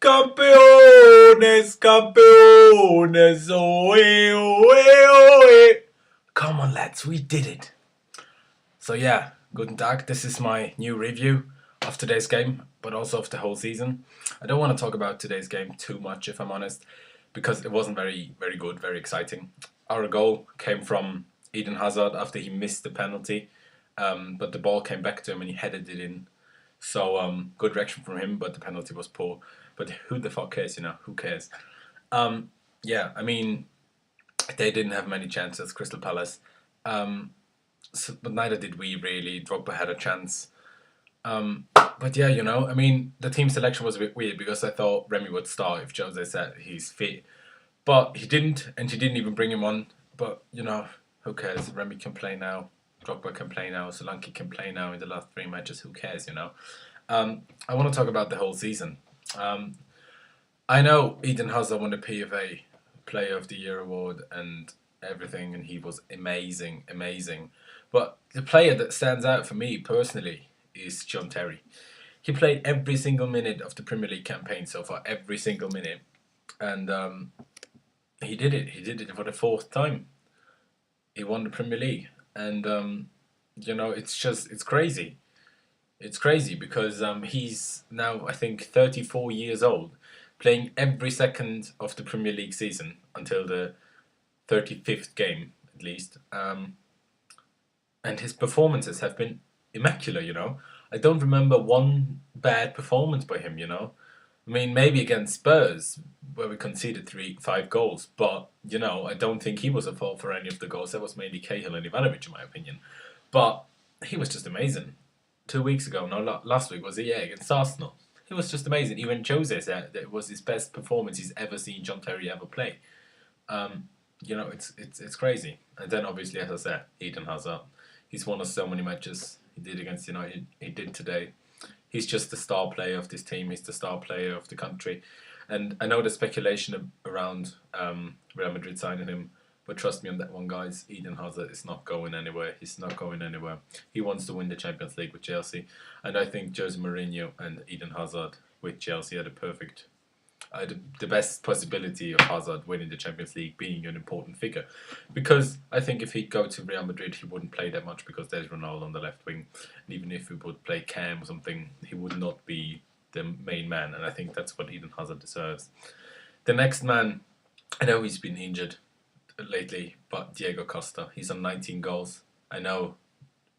Campeones, campeones, oe, oe, oe. Come on, lads, we did it. So yeah, guten Tag. This is my new review of today's game, but also of the whole season. I don't want to talk about today's game too much, if I'm honest, because it wasn't very good, very exciting. Our goal came from Eden Hazard after he missed the penalty, but the ball came back to him and he headed it in. So good reaction from him, but the penalty was poor. But who the fuck cares, you know? Who cares? Yeah, I mean, they didn't have many chances, Crystal Palace. But neither did we really. Drogba had a chance. But yeah, you know, I mean, the team selection was a bit weird because I thought Remy would start if Jose said he's fit. But he didn't, and he didn't even bring him on. But, you know, who cares? Remy can play now. Drogba can play now. Solanke can play now in the last 3 matches. Who cares, you know? I want to talk about the whole season. I know Eden Hazard won the PFA Player of the Year award and everything, and he was amazing, amazing. But the player that stands out for me personally is John Terry. He played every single minute of the Premier League campaign so far, every single minute, and he did it. He did it for the fourth time. He won the Premier League, and you know, it's crazy. It's crazy because he's now, I think, 34 years old, playing every second of the Premier League season until the 35th game, at least. And his performances have been immaculate, you know. I don't remember one bad performance by him, you know. I mean, maybe against Spurs, where we conceded 5 goals, but, you know, I don't think he was at fault for any of the goals. That was mainly Cahill and Ivanovic, in my opinion. But he was just amazing. 2 weeks ago, no, last week was it? Yeah, against Arsenal. He was just amazing. Even Jose said that it was his best performance he's ever seen John Terry ever play. You know, it's crazy. And then obviously, as I said, Eden Hazard. He's won us so many matches. He did against United. He did today. He's just the star player of this team. He's the star player of the country. And I know there's speculation around Real Madrid signing him, but trust me on that one, guys. Eden Hazard is not going anywhere. He's not going anywhere. He wants to win the Champions League with Chelsea. And I think Jose Mourinho and Eden Hazard with Chelsea are the best possibility of Hazard winning the Champions League, being an important figure. Because I think if he'd go to Real Madrid, he wouldn't play that much because there's Ronaldo on the left wing. And even if he would play Cam or something, he would not be the main man. And I think that's what Eden Hazard deserves. The next man, I know he's been injured lately, but Diego Costa. He's on 19 goals. I know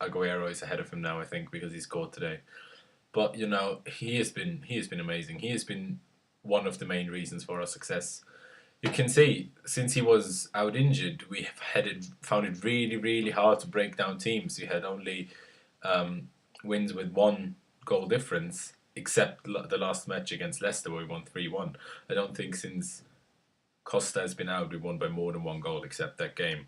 Aguero is ahead of him now, I think, because he scored today. But, you know, he has been amazing. He has been one of the main reasons for our success. You can see, since he was out injured, we have found it really hard to break down teams. We had only wins with 1 goal difference, except the last match against Leicester where we won 3-1. I don't think since Costa has been out, we won by more than 1 goal except that game.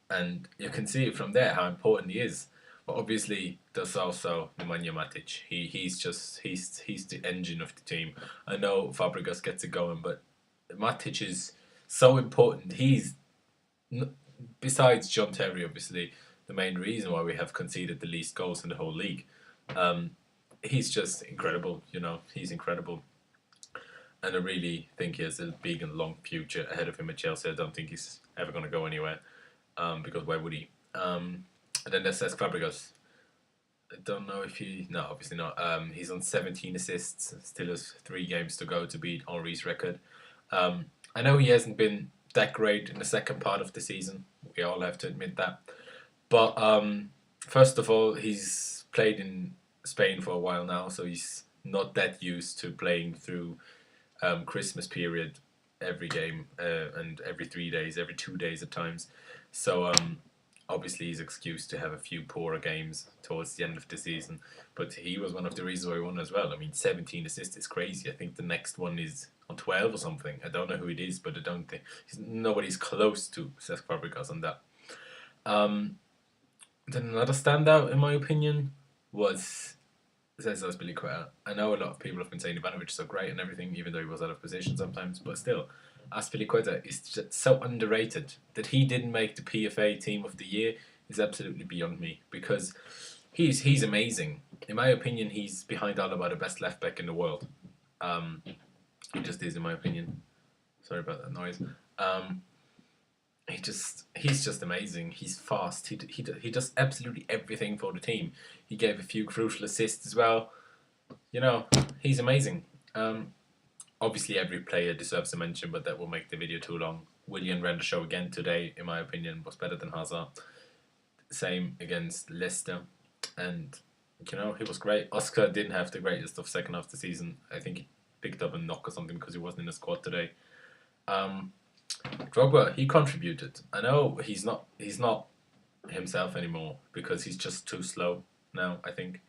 And you can see from there how important he is. But obviously, there's also Nemanja Matic. He's the engine of the team. I know Fabregas gets it going, but Matic is so important. He's, besides John Terry, obviously, the main reason why we have conceded the least goals in the whole league. He's just incredible, you know. He's incredible. And I really think he has a big and long future ahead of him at Chelsea. I don't think he's ever going to go anywhere, because why would he? And then there's Fabregas. I don't know if no, obviously not. He's on 17 assists, still has 3 games to go to beat Henry's record. I know he hasn't been that great in the second part of the season. We all have to admit that. But first of all, he's played in Spain for a while now, so he's not that used to playing through Christmas period every game and every 3 days, every 2 days at times. So obviously he's excused to have a few poorer games towards the end of the season, but he was one of the reasons why he won as well. I mean, 17 assists is crazy. I think the next one is on 12 or something. I don't know who it is, but I don't think nobody's close to Cesc Fabregas on that. Then another standout, in my opinion, was Cesar Azpilicueta. I know a lot of people have been saying Ivanovic is so great and everything, even though he was out of position sometimes, but still, Azpilicueta is just so underrated. That he didn't make the PFA Team of the Year is absolutely beyond me, because he's amazing. In my opinion, he's behind Alaba, the best left back in the world. He just is, in my opinion. Sorry about that noise. He's just amazing. He's fast. He does absolutely everything for the team. He gave a few crucial assists as well. You know, he's amazing. Obviously, every player deserves a mention, but that will make the video too long. Willian ran the show again today, in my opinion, was better than Hazard. Same against Leicester, and he was great. Oscar didn't have the greatest of second half of the season. I think he picked up a knock or something because he wasn't in the squad today. Drogba, he contributed. I know he's not himself anymore because he's just too slow now, I think.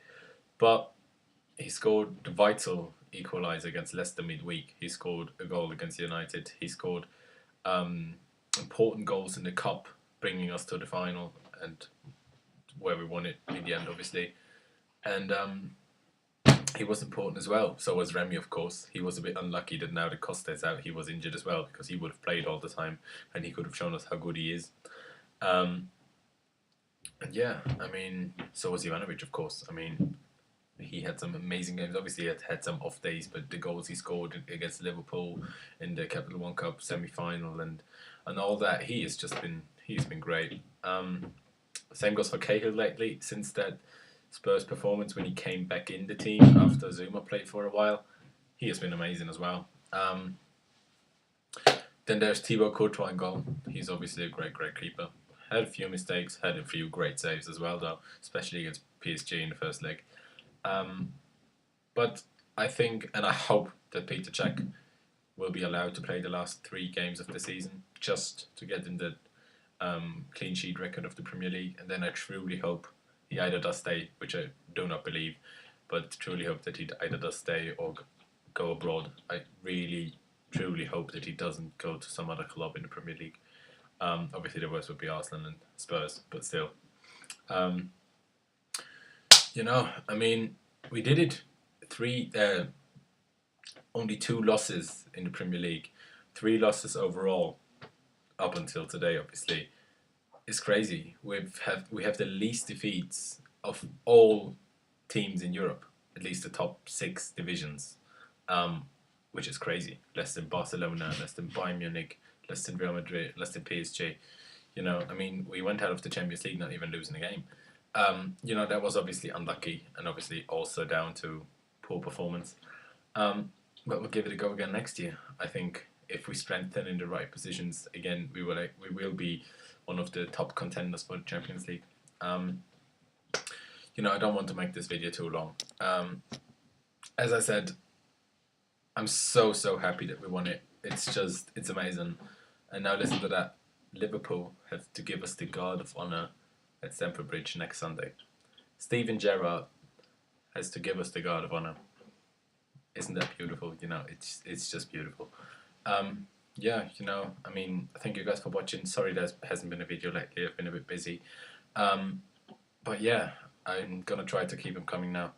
But he scored the vital equaliser against Leicester midweek. He scored a goal against United. He scored important goals in the cup, bringing us to the final and where we won it in the end, obviously. And he was important as well. So was Remy, of course. He was a bit unlucky that now that Costa's out, he was injured as well because he would have played all the time and he could have shown us how good he is. And yeah, I mean, so was Ivanovic, of course. I mean, he had some amazing games. Obviously, he had some off days, but the goals he scored against Liverpool in the Capital One Cup semi-final and all that, he's been great. Same goes for Cahill lately. Since that Spurs performance when he came back in the team after Zuma played for a while, he has been amazing as well. Then there's Thibaut Courtois in goal. He's obviously a great keeper. Had a few mistakes, had a few great saves as well, though, especially against PSG in the first leg. But I think, and I hope that Peter Cech will be allowed to play the last 3 games of the season just to get in the clean sheet record of the Premier League. And then I truly hope he either does stay, which I do not believe, but truly hope that he either does stay or go abroad. I really, truly hope that he doesn't go to some other club in the Premier League. Obviously, the worst would be Arsenal and Spurs, but still. I mean, we did it. Only 2 losses in the Premier League, 3 losses overall up until today. Obviously, it's crazy. We have the least defeats of all teams in Europe, at least the top 6 divisions, which is crazy. Less than Barcelona, less than Bayern Munich, less than Real Madrid, less than PSG. I mean, we went out of the Champions League not even losing a game. That was obviously unlucky and obviously also down to poor performance. But we'll give it a go again next year. I think if we strengthen in the right positions again, we will be one of the top contenders for the Champions League. I don't want to make this video too long. As I said, I'm so happy that we won it. It's amazing. And now listen to that. Liverpool have to give us the guard of honour at Stamford Bridge next Sunday. Steven Gerrard has to give us the guard of honour. Isn't that beautiful? It's just beautiful. I mean, thank you guys for watching. Sorry there hasn't been a video lately. I've been a bit busy. But yeah, I'm going to try to keep them coming now.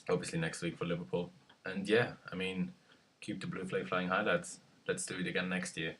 Obviously next week for Liverpool. And yeah, I mean, keep the blue flag flying high, lads. Let's do it again next year.